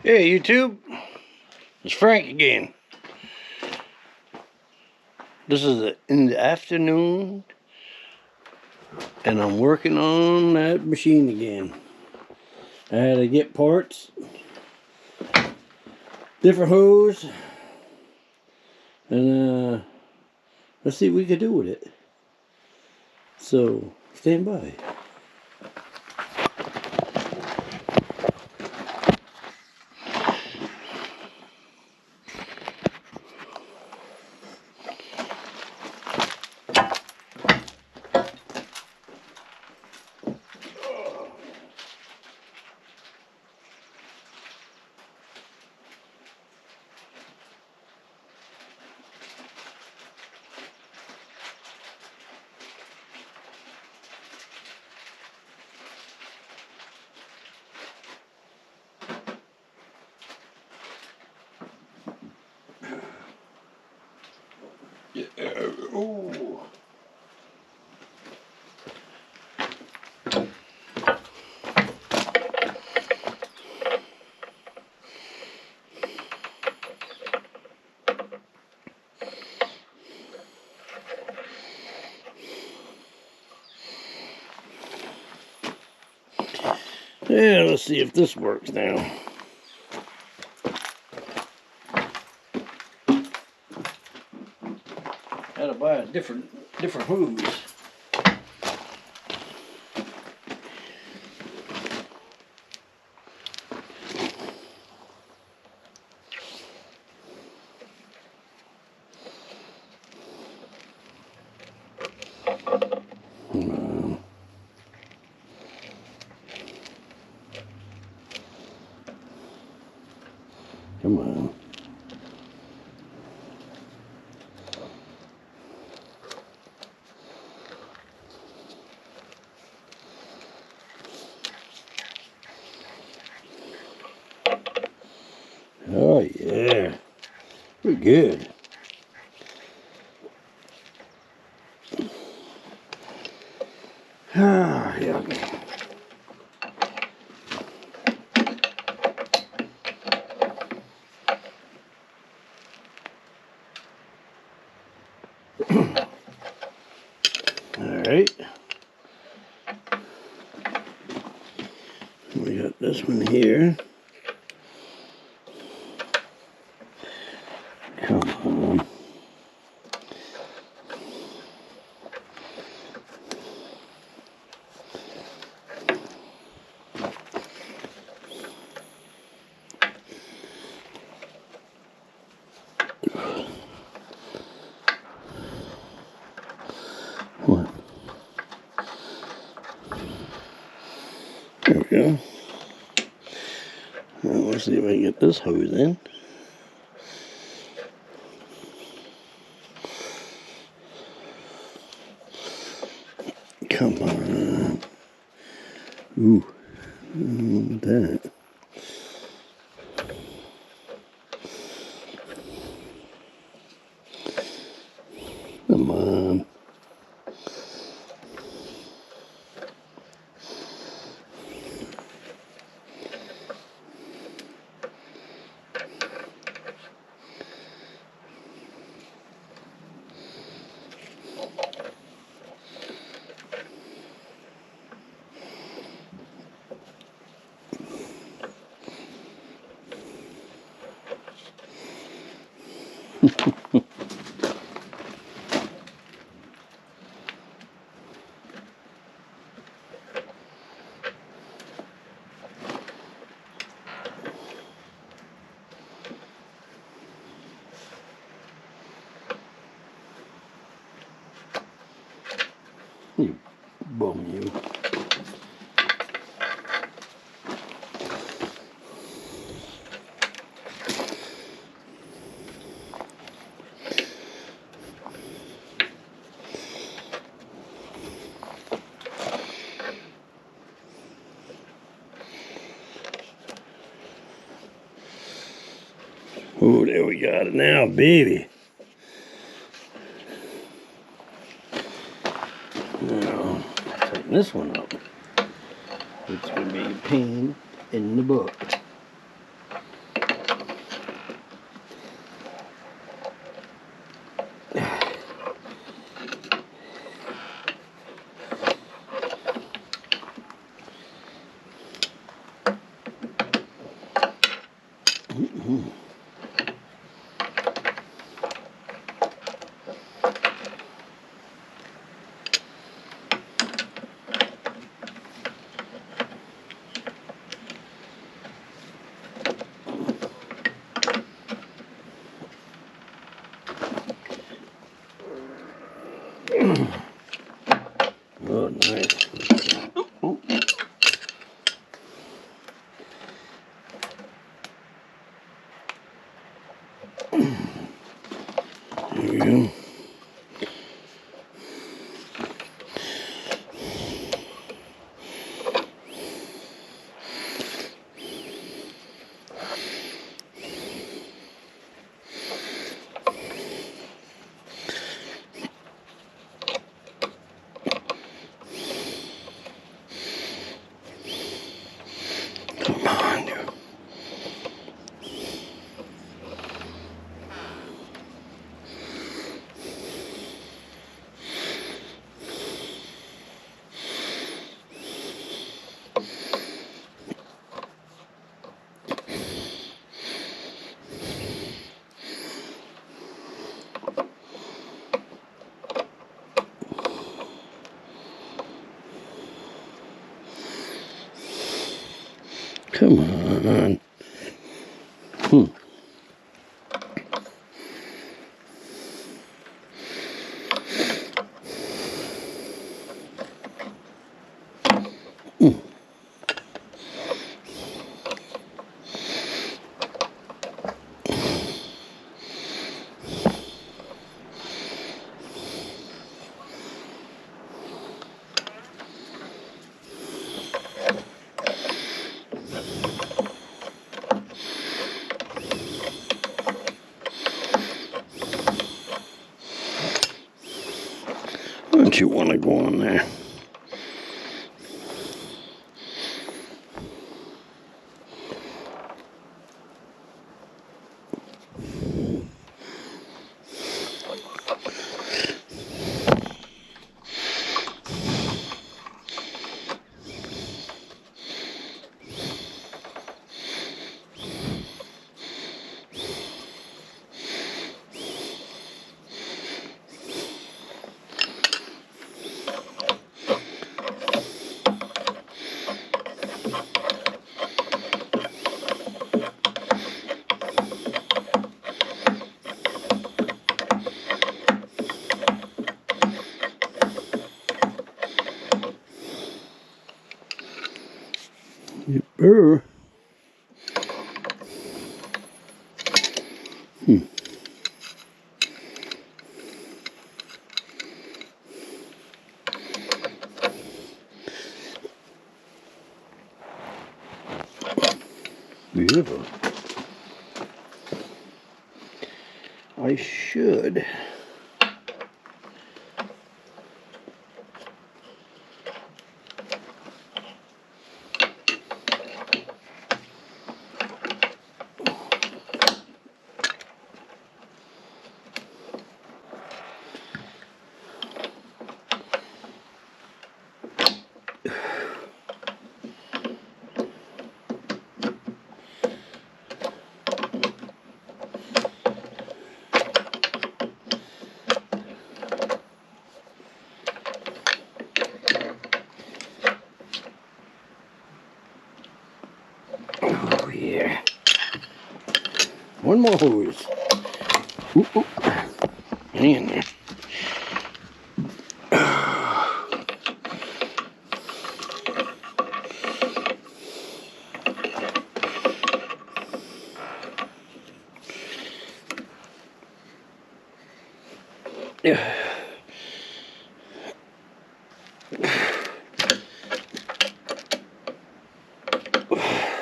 Hey YouTube, it's Frank again. This is in the afternoon and I'm working on that machine again. I had to get parts, different hose, and let's see what we can do with it. So stand by. Oh. Yeah, let's see if this works now. Had to buy a different hose. Come on. Oh yeah, we're good. Ah, yeah. All right. We got this one here. Come on. What? There we go. Now let's see if I can get this hose in. Come on. Ooh. Look at that. Come on. You bum, you. Oh, there we got it now, baby. Now, tighten this one up. It's going to be a pain in the butt. you go. Come on, dude. Come on. Don't you want to go on there? Yipper. Beautiful. I should. Oh, yeah. One more hose. Oop, oop. Hang in there. Yeah.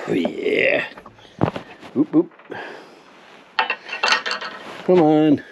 Oh, yeah. Oop, oop. Come on.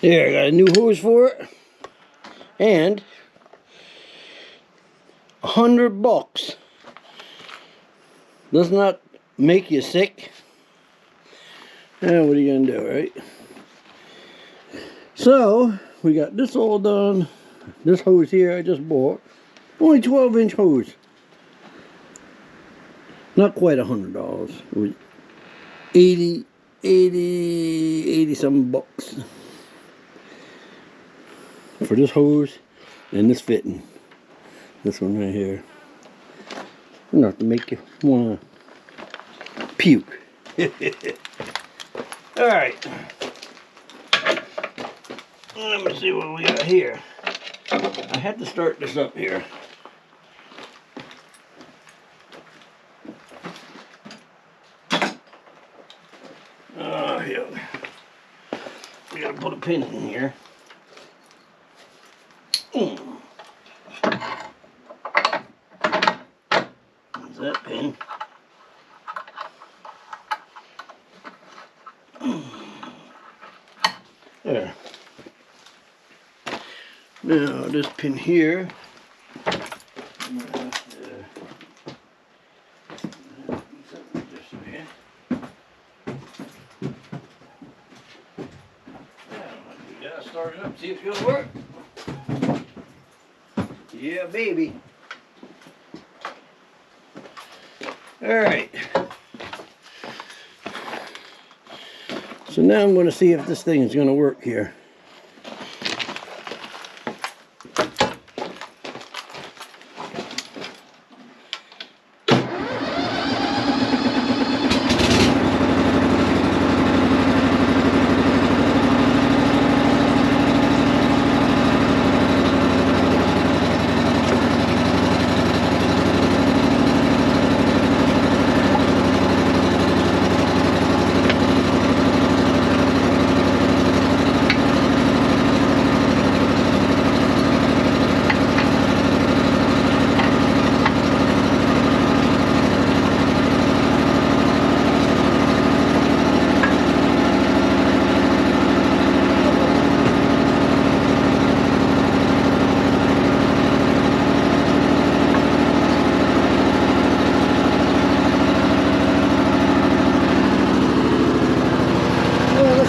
There, I got a new hose for it. And $100. Does not make you sick. What are you gonna do, right? So, we got this all done. This hose here I just bought. Only 12-inch hose. Not quite $100. It was 80 some bucks for this hose and this fitting. This one right here. Enough to make you wanna puke. Alright. Let me see what we got here. I had to start this up here. Here. We gotta put a pin in here. There's that pin. There. Now this pin here. Start it up, see if it's gonna work. Yeah, baby. Alright. So now I'm gonna see if this thing is gonna work here.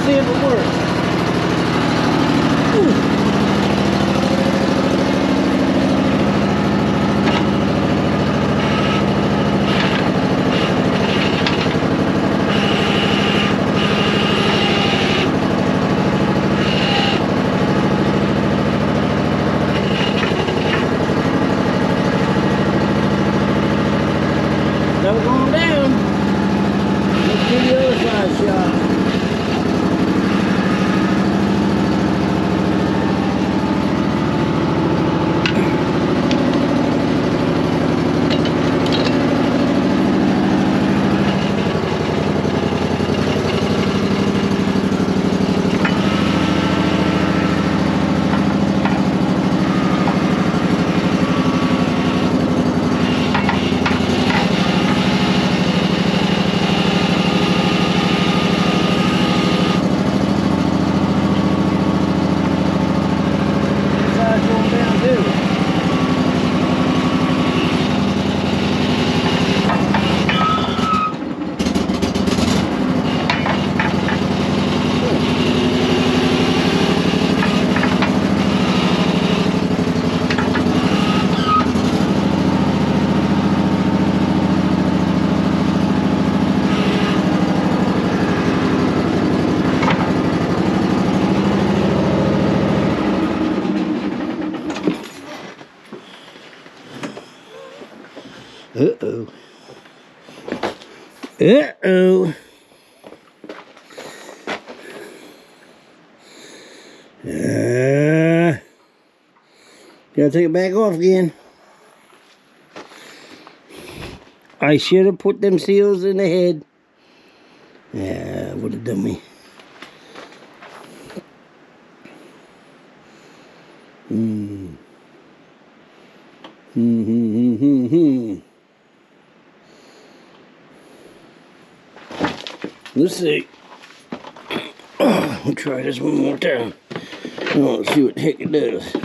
See if it works. Now we're going down. Let's do the other side shot. Uh-oh. Uh-oh. Gotta take it back off again. I should have put them seals in the head. Yeah, what a dummy. Let's see. We'll try this one more time. Let's see what the heck it does.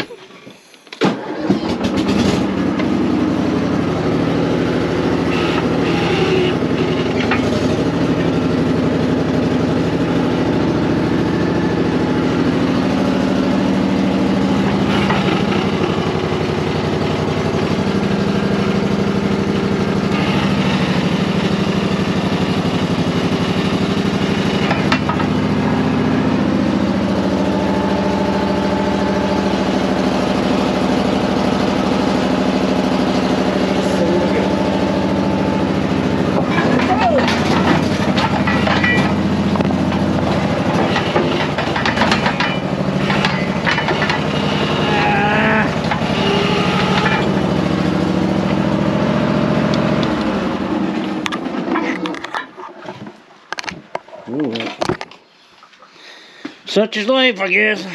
Such is life, I guess.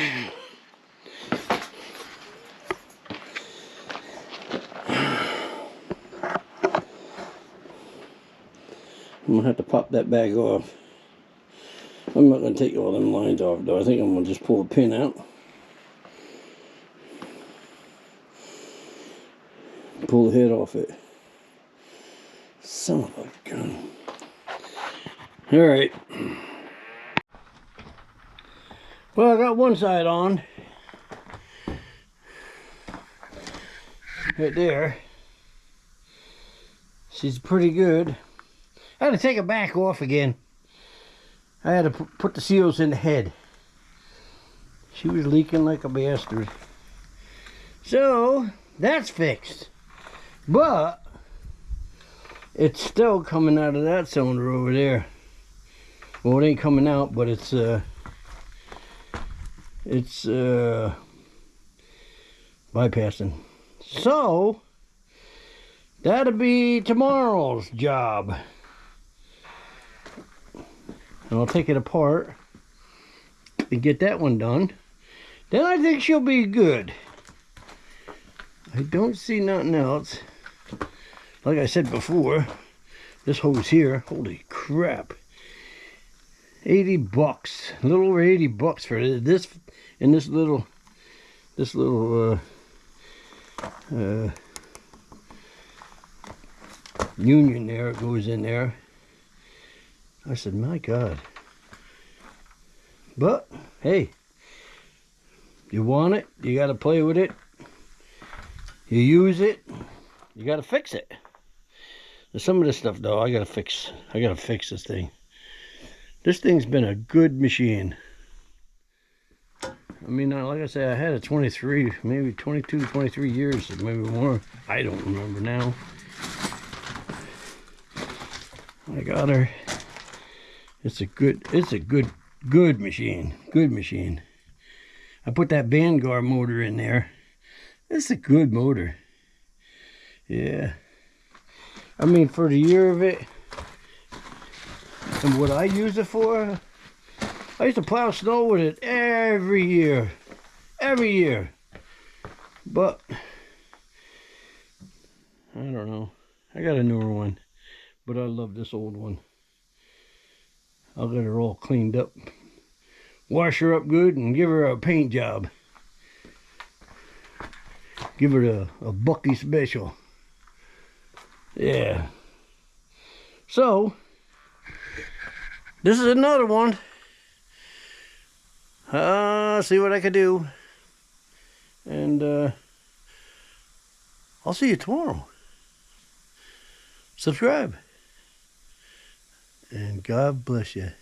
I'm gonna have to pop that bag off. I'm not gonna take all them lines off though. I think I'm gonna just pull a pin out. Pull the head off it. Son of a gun. Alright. Well, I got one side on. Right there. She's pretty good. I had to take it back off again. I had to put the seals in the head. She was leaking like a bastard. So, that's fixed. But, it's still coming out of that cylinder over there. Well, it ain't coming out, but it's bypassing. So, that'll be tomorrow's job. And I'll take it apart and get that one done. Then I think she'll be good. I don't see nothing else. Like I said before, this hose here, holy crap. 80 bucks. A little over 80 bucks for this and this little union there. It goes in there. I said, my God. But, hey, you want it, you got to play with it. You use it, you got to fix it. There's some of this stuff, though, I got to fix. I got to fix this thing. This thing's been a good machine. I mean, like I said, I had it 23, maybe 22, 23 years, maybe more. I don't remember now. I got her. It's a good machine. Good machine. I put that Vanguard motor in there. It's a good motor. Yeah. I mean, for the year of it, and what I use it for, I used to plow snow with it every year. Every year. But, I don't know. I got a newer one. But I love this old one. I'll get her all cleaned up. Wash her up good and give her a paint job. Give her a Bucky special. Yeah. So, this is another one. See what I can do. And I'll see you tomorrow. Subscribe. And God bless you.